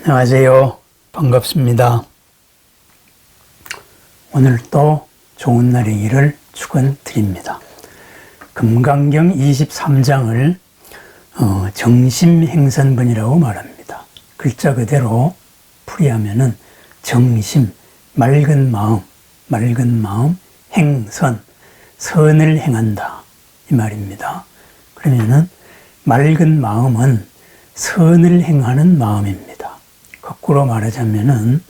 안녕하세요. 반갑습니다. 오늘 또 좋은 날이기를 축원드립니다. 금강경 23장을 정심행선분이라고 말합니다. 글자 그대로 풀이하면은 정심, 맑은 마음, 행선, 선을 행한다 이 말입니다. 그러면은 맑은 마음은 선을 행하는 마음입니다. 거꾸로 말하자면은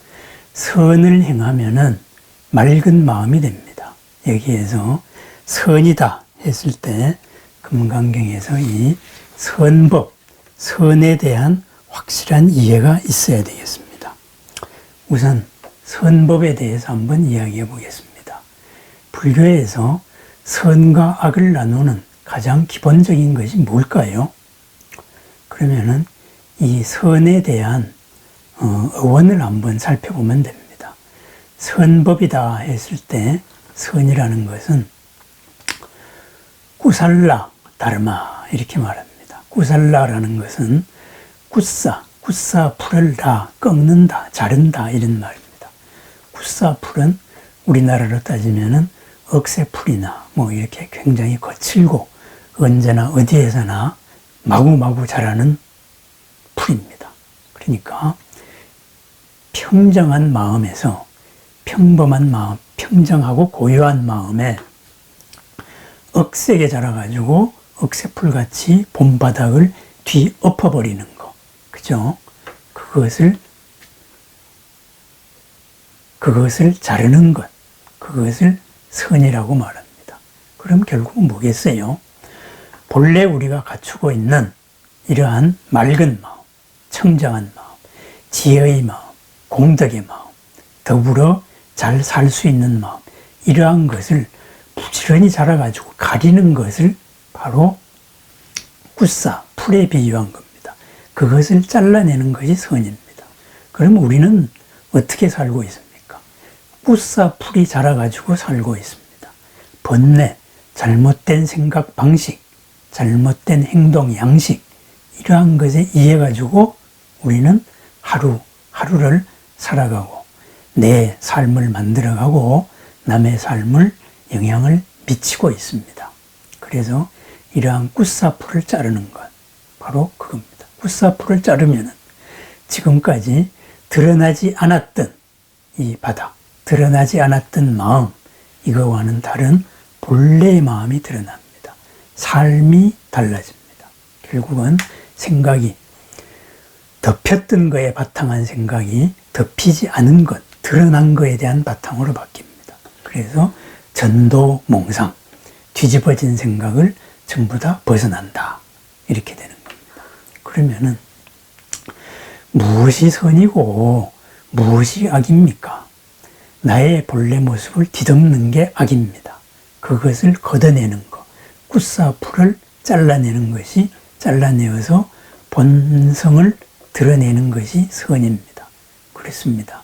선을 행하면은 맑은 마음이 됩니다. 여기에서 선이다 했을 때 금강경에서 이 선법, 선에 대한 확실한 이해가 있어야 되겠습니다. 우선 선법에 대해서 한번 이야기해 보겠습니다. 불교에서 선과 악을 나누는 가장 기본적인 것이 뭘까요? 그러면은 이 선에 대한 어원을 한번 살펴보면 됩니다. 선법이다 했을 때 선이라는 것은 꾸살라 다르마 이렇게 말합니다. 꾸살라라는 것은 굳사 풀을 다 꺾는다, 자른다 이런 말입니다. 굳사 풀은 우리나라로 따지면은 억새풀이나 뭐 이렇게 굉장히 거칠고 언제나 어디에서나 마구마구 자라는 풀입니다. 그러니까 평정한 마음에서 평범한 마음, 평정하고 고요한 마음에 억세게 자라가지고 억새풀같이 봄바닥을 뒤엎어버리는 거. 그죠? 그것을 자르는 것. 그것을 선이라고 말합니다. 그럼 결국은 뭐겠어요? 본래 우리가 갖추고 있는 이러한 맑은 마음, 청정한 마음, 지혜의 마음, 공덕의 마음, 더불어 잘 살 수 있는 마음, 이러한 것을 부지런히 자라가지고 가리는 것을 바로 굳사, 풀에 비유한 겁니다. 그것을 잘라내는 것이 선입니다. 그럼 우리는 어떻게 살고 있습니까? 굳사, 풀이 자라가지고 살고 있습니다. 번뇌, 잘못된 생각 방식, 잘못된 행동 양식, 이러한 것에 의해 가지고 우리는 하루를 살아가고 내 삶을 만들어가고 남의 삶을 영향을 미치고 있습니다. 그래서 이러한 굳사풀을 자르는 것 바로 그겁니다. 굳사풀을 자르면은 지금까지 드러나지 않았던 이 바닥, 드러나지 않았던 마음, 이거와는 다른 본래의 마음이 드러납니다. 삶이 달라집니다. 결국은 생각이 덮였던 거에 바탕한 생각이 덮이지 않은 것, 드러난 거에 대한 바탕으로 바뀝니다. 그래서 전도몽상, 뒤집어진 생각을 전부 다 벗어난다. 이렇게 되는 겁니다. 그러면은 무엇이 선이고 무엇이 악입니까? 나의 본래 모습을 뒤덮는 게 악입니다. 그것을 걷어내는 것, 굳사풀을 잘라내는 것이, 잘라내어서 본성을 드러내는 것이 선입니다. 그렇습니다.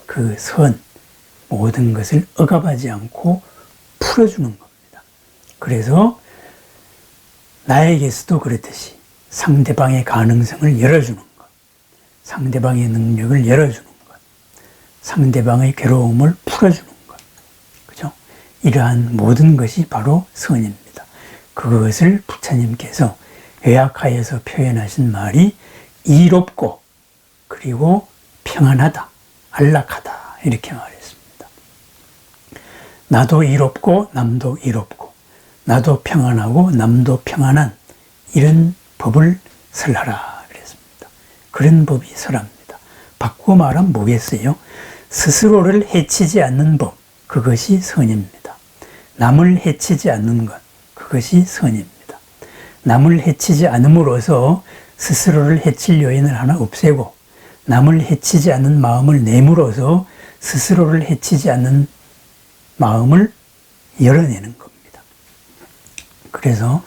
그 선, 모든 것을 억압하지 않고 풀어주는 겁니다. 그래서 나에게서도 그렇듯이 상대방의 가능성을 열어주는 것, 상대방의 능력을 열어주는 것, 상대방의 괴로움을 풀어주는 것, 그죠? 이러한 모든 것이 바로 선입니다. 그것을 부처님께서 요약하여서 표현하신 말이 이롭고 그리고 평안하다, 안락하다 이렇게 말했습니다. 나도 이롭고 남도 이롭고 나도 평안하고 남도 평안한 이런 법을 설하라 그랬습니다. 그런 법이 설합니다. 바꾸어 말하면 뭐겠어요? 스스로를 해치지 않는 법, 그것이 선입니다. 남을 해치지 않는 것, 그것이 선입니다. 남을 해치지 않음으로써 스스로를 해칠 요인을 하나 없애고 남을 해치지 않는 마음을 내므로써 스스로를 해치지 않는 마음을 열어내는 겁니다. 그래서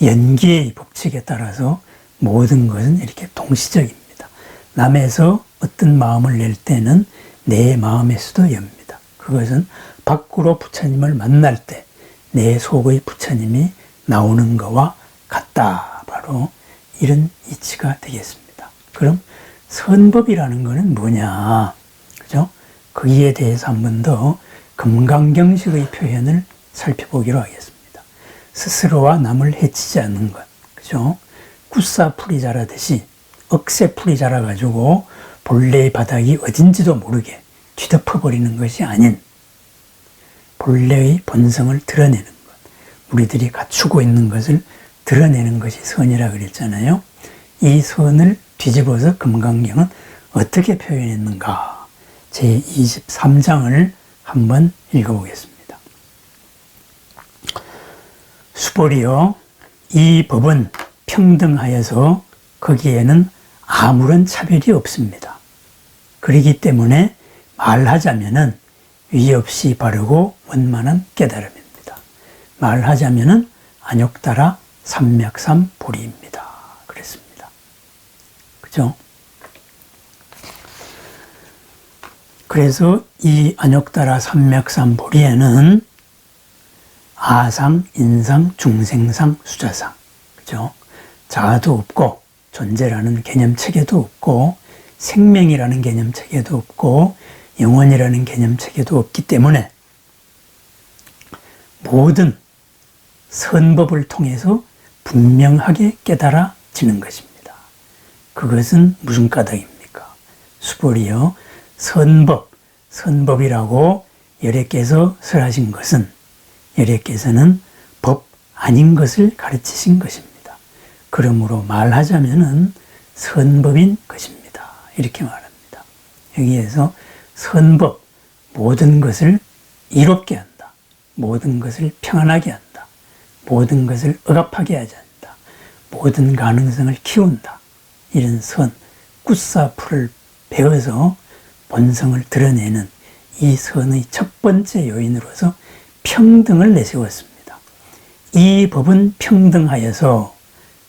연기의 법칙에 따라서 모든 것은 이렇게 동시적입니다. 남에서 어떤 마음을 낼 때는 내 마음에서도 엽니다. 그것은 밖으로 부처님을 만날 때 내 속의 부처님이 나오는 것과 같다. 바로 이런 이치가 되겠습니다. 그럼 선법이라는 것은 뭐냐, 그죠? 거기에 대해서 한 번 더 금강경식의 표현을 살펴보기로 하겠습니다. 스스로와 남을 해치지 않는 것, 그죠? 굿사풀이 자라듯이 억새풀이 자라가지고 본래의 바닥이 어딘지도 모르게 뒤덮어버리는 것이 아닌 본래의 본성을 드러내는 것, 우리들이 갖추고 있는 것을 드러내는 것이 선이라 그랬잖아요. 이 선을 뒤집어서 금강경은 어떻게 표현했는가, 제23장을 한번 읽어보겠습니다. 수보리여, 이 법은 평등하여서 거기에는 아무런 차별이 없습니다. 그렇기 때문에 말하자면은 위 없이 바르고 원만한 깨달음입니다. 말하자면은 안욕따라 삼맥삼보리입니다. 그랬습니다. 그죠? 그래서 이 안욕따라 삼맥삼보리에는 아상, 인상, 중생상, 수자상, 그죠? 자아도 없고 존재라는 개념체계도 없고 생명이라는 개념체계도 없고 영혼이라는 개념체계도 없기 때문에 모든 선법을 통해서 분명하게 깨달아지는 것입니다. 그것은 무슨 까닭입니까? 수보리여, 선법이라고 열애께서 설하신 것은 열애께서는 법 아닌 것을 가르치신 것입니다. 그러므로 말하자면은 선법인 것입니다. 이렇게 말합니다. 여기에서 선법, 모든 것을 이롭게 한다. 모든 것을 평안하게 한다. 모든 것을 억압하게 하지 않는다. 모든 가능성을 키운다. 이런 선, 굿사풀을 배워서 본성을 드러내는 이 선의 첫 번째 요인으로서 평등을 내세웠습니다. 이 법은 평등하여서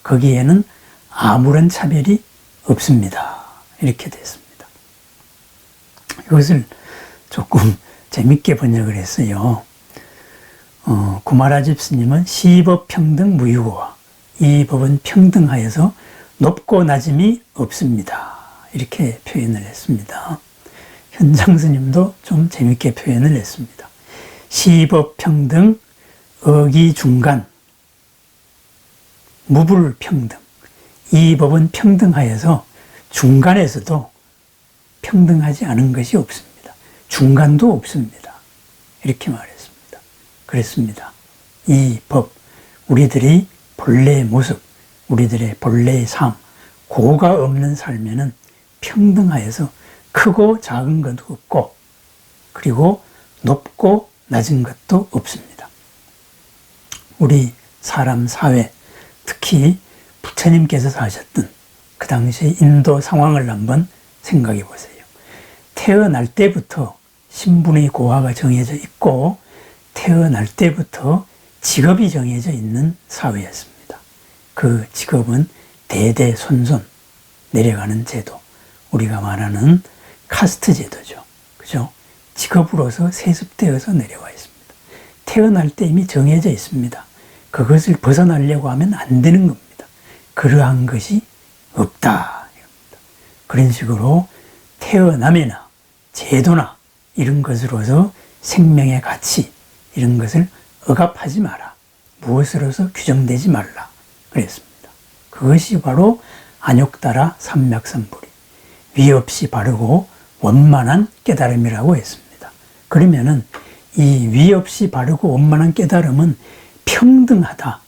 거기에는 아무런 차별이 없습니다. 이렇게 됐습니다. 이것을 조금 재밌게 번역을 했어요. 구마라집 스님은 시법평등 무유고와 이 법은 평등하여서 높고 낮음이 없습니다. 이렇게 표현을 했습니다. 현장 스님도 좀 재밌게 표현을 했습니다. 시법평등, 어기중간, 무불평등. 이 법은 평등하여서 중간에서도 평등하지 않은 것이 없습니다. 중간도 없습니다. 이렇게 말했습니다. 그랬습니다. 이 법, 우리들이 본래의 모습, 우리들의 본래의 삶, 고가 없는 삶에는 평등하여서 크고 작은 것도 없고 그리고 높고 낮은 것도 없습니다. 우리 사람 사회, 특히 부처님께서 사셨던 그 당시 인도 상황을 한번 생각해 보세요. 태어날 때부터 신분의 고하가 정해져 있고 태어날 때부터 직업이 정해져 있는 사회였습니다. 그 직업은 대대손손 내려가는 제도, 우리가 말하는 카스트 제도죠. 그죠? 직업으로서 세습되어서 내려와 있습니다. 태어날 때 이미 정해져 있습니다. 그것을 벗어나려고 하면 안 되는 겁니다. 그러한 것이 없다. 그런 식으로 태어남이나 제도나 이런 것으로서 생명의 가치 이런 것을 억압하지 마라. 무엇으로서 규정되지 말라. 그랬습니다. 그것이 바로 안욕따라 삼맥삼보리, 위 없이 바르고 원만한 깨달음이라고 했습니다. 그러면은 이 위 없이 바르고 원만한 깨달음은 평등하다.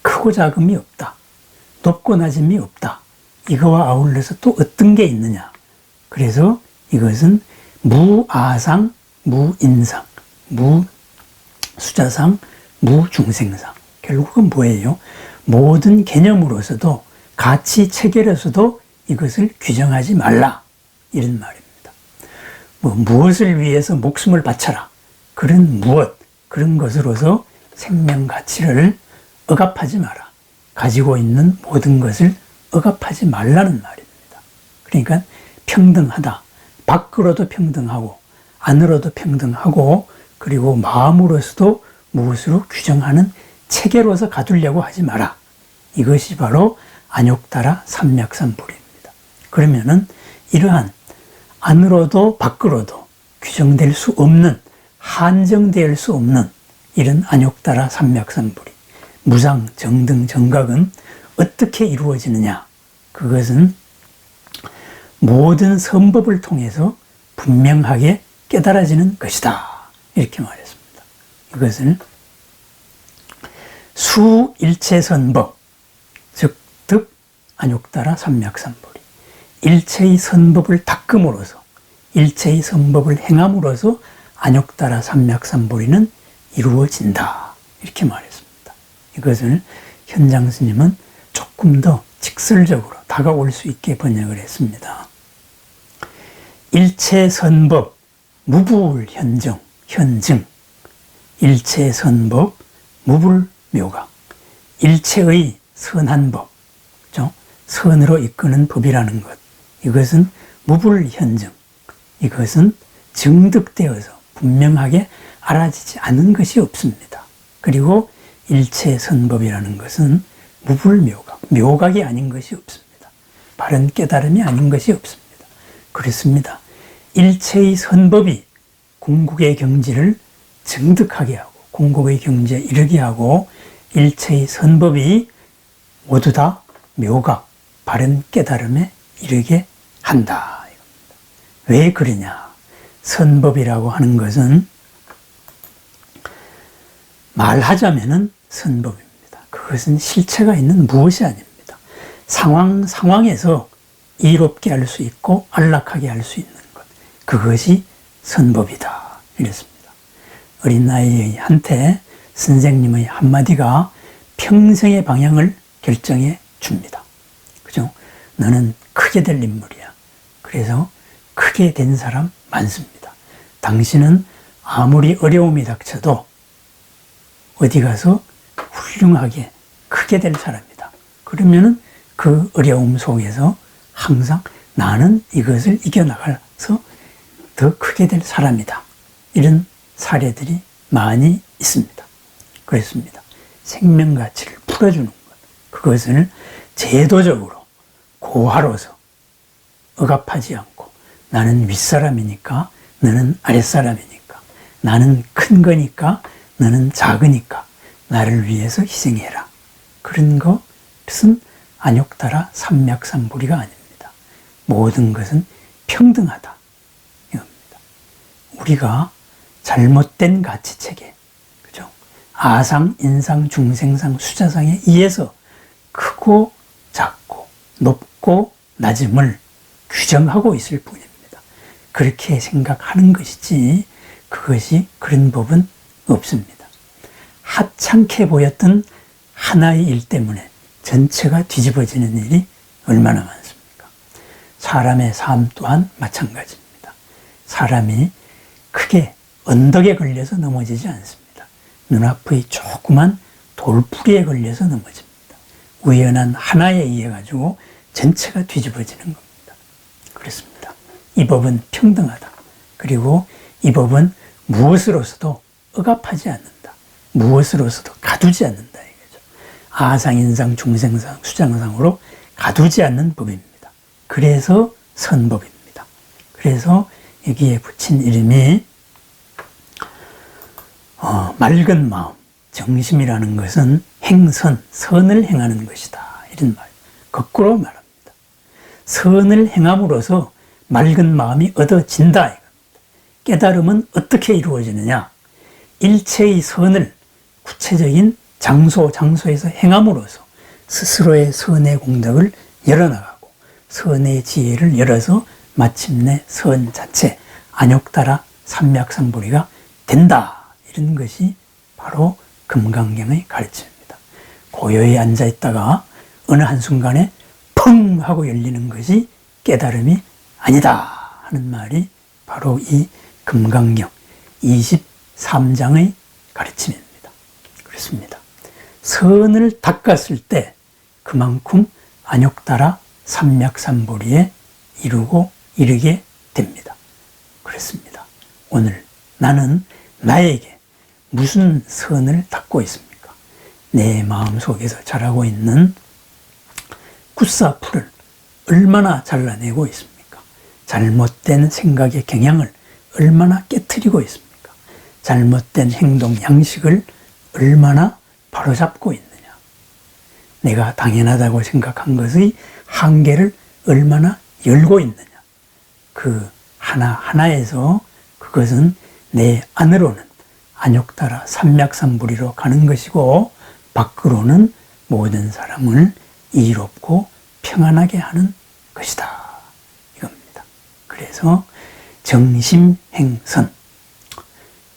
크고 작음이 없다. 높고 낮음이 없다. 이거와 아울러서 또 어떤 게 있느냐. 그래서 이것은 무아상, 무인상, 무수자상, 무중생상. 결국은 뭐예요? 모든 개념으로서도 가치 체계로서도 이것을 규정하지 말라. 이런 말입니다. 무엇을 위해서 목숨을 바쳐라. 그런 무엇, 그런 것으로서 생명 가치를 억압하지 마라. 가지고 있는 모든 것을 억압하지 말라는 말입니다. 그러니까 평등하다. 밖으로도 평등하고 안으로도 평등하고 그리고 마음으로서도 무엇으로 규정하는 체계로서 가두려고 하지 마라. 이것이 바로 안욕따라 삼맥삼보리입니다. 그러면은 이러한 안으로도 밖으로도 규정될 수 없는, 한정될 수 없는 이런 안욕따라 삼맥삼불이, 무상, 정등, 정각은 어떻게 이루어지느냐? 그것은 모든 선법을 통해서 분명하게 깨달아지는 것이다. 이렇게 말했습니다. 이것을 수일체선법, 즉 득 안욕따라 삼맥삼불이 일체의 선법을 닦음으로써, 일체의 선법을 행함으로써 안욕따라 삼맥삼불이는 이루어진다. 이렇게 말했습니다. 이것을 현장 스님은 조금 더 직설적으로 다가올 수 있게 번역을 했습니다. 일체선법 무불현정, 현증, 일체선법 무불묘각, 일체의 선한 법, 그죠? 선으로 이끄는 법이라는 것, 이것은 무불현정, 이것은 증득되어서 분명하게 알아지지 않은 것이 없습니다. 그리고 일체선법이라는 것은 무불묘각, 묘각이 아닌 것이 없습니다. 바른 깨달음이 아닌 것이 없습니다. 그렇습니다. 일체의 선법이 궁극의 경지를 증득하게 하고, 궁극의 경지에 이르게 하고, 일체의 선법이 모두 다 묘각, 바른 깨달음에 이르게 한다. 왜 그러냐? 선법이라고 하는 것은 말하자면은 선법입니다. 그것은 실체가 있는 무엇이 아닙니다. 상황에서 이롭게 할 수 있고 안락하게 할 수 있는 것, 그것이 선법이다. 이랬습니다. 어린 나이의 한테 선생님의 한마디가 평생의 방향을 결정해 줍니다. 그죠? 너는 크게 될 인물이야. 그래서 크게 된 사람 많습니다. 당신은 아무리 어려움이 닥쳐도 어디 가서 훌륭하게 크게 될 사람이다. 그러면은 그 어려움 속에서 항상 나는 이것을 이겨나가서 더 크게 될 사람이다. 이런 사례들이 많이 있습니다. 그렇습니다. 생명 가치를 풀어주는 것, 그것을 제도적으로 고하로서 억압하지 않고, 나는 윗사람이니까 너는 아랫사람이니까, 나는 큰 거니까 너는 작으니까 나를 위해서 희생해라. 그런 것은 안욕따라 삼맥삼불이가 아닙니다. 모든 것은 평등하다. 이겁니다. 우리가 잘못된 가치체계, 그죠? 아상, 인상, 중생상, 수자상에 의해서 크고 작고 높고 낮음을 규정하고 있을 뿐입니다. 그렇게 생각하는 것이지 그것이 그런 법은 없습니다. 하찮게 보였던 하나의 일 때문에 전체가 뒤집어지는 일이 얼마나 많습니까? 사람의 삶 또한 마찬가지입니다. 사람이 크게 언덕에 걸려서 넘어지지 않습니다. 눈앞의 조그만 돌풀이에 걸려서 넘어집니다. 우연한 하나에 의해 가지고 전체가 뒤집어지는 겁니다. 그렇습니다. 이 법은 평등하다. 그리고 이 법은 무엇으로서도 억압하지 않는다. 무엇으로서도 가두지 않는다. 이거죠. 아상, 인상, 중생상, 수장상으로 가두지 않는 법입니다. 그래서 선법입니다. 그래서 여기에 붙인 이름이 맑은 마음, 정심이라는 것은 행선, 선을 행하는 것이다. 이런 말. 거꾸로 말합니다. 선을 행함으로써 맑은 마음이 얻어진다. 이겁니다. 깨달음은 어떻게 이루어지느냐? 일체의 선을 구체적인 장소에서 행함으로써 스스로의 선의 공덕을 열어나가고 선의 지혜를 열어서 마침내 선 자체, 안욕따라 삼맥삼불이가 된다. 이런 것이 바로 금강경의 가르침입니다. 고요히 앉아있다가 어느 한순간에 펑 하고 열리는 것이 깨달음이 아니다 하는 말이 바로 이 금강경 23장의 가르침입니다. 그렇습니다. 선을 닦았을 때 그만큼 안욕따라 삼맥삼불이에 이르게 됩니다. 그렇습니다. 오늘 나는 나에게 무슨 선을 닦고 있습니까? 내 마음속에서 자라고 있는 굿사풀을 얼마나 잘라내고 있습니까? 잘못된 생각의 경향을 얼마나 깨트리고 있습니까? 잘못된 행동 양식을 얼마나 바로잡고 있느냐? 내가 당연하다고 생각한 것의 한계를 얼마나 열고 있느냐? 그 하나하나에서 그것은 내 안으로는 안욕 따라 삼맥삼부리로 가는 것이고 밖으로는 모든 사람을 이롭고 평안하게 하는 것이다. 이겁니다. 그래서 정심행선,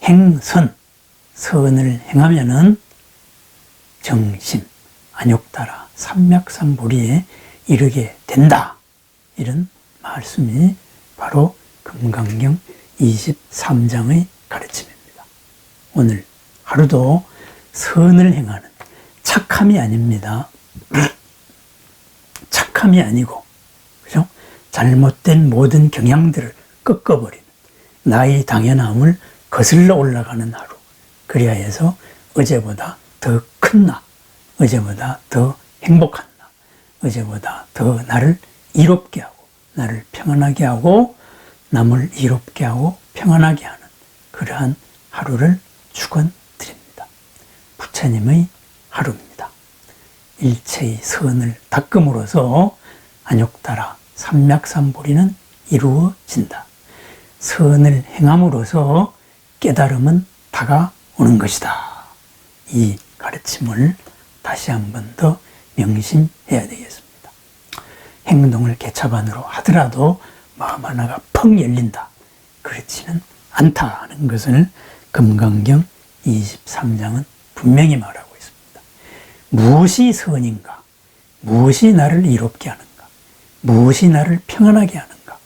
행선, 선을 행하면은 정심, 안욕 따라 삼맥삼부리에 이르게 된다. 이런 말씀이 바로 금강경 23장의 가르침입니다. 오늘 하루도 선을 행하는 착함이 아닙니다. 착함이 아니고, 그죠? 잘못된 모든 경향들을 꺾어버리는 나의 당연함을 거슬러 올라가는 하루. 그래야 해서 어제보다 더 큰 나, 어제보다 더 행복한 나, 어제보다 더 나를 이롭게 하고, 나를 평안하게 하고, 남을 이롭게 하고 평안하게 하는 그러한 하루를 축원드립니다. 부처님의 하루입니다. 일체의 선을 닦음으로써 안욕 따라 삼맥삼보리는 이루어진다. 선을 행함으로써 깨달음은 다가오는 것이다. 이 가르침을 다시 한 번 더 명심해야 되겠습니다. 행동을 개차반으로 하더라도 마음 하나가 펑 열린다. 그렇지는 않다 하는 것을 금강경 23장은 분명히 말하고 있습니다. 무엇이 선인가? 무엇이 나를 이롭게 하는가? 무엇이 나를 평안하게 하는가?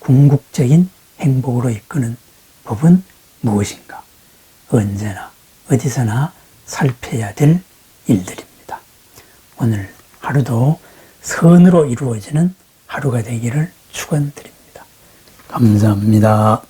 궁극적인 행복으로 이끄는 법은 무엇인가? 언제나 어디서나 살펴야 될 일들입니다. 오늘 하루도 선으로 이루어지는 하루가 되기를 축원드립니다. 감사합니다.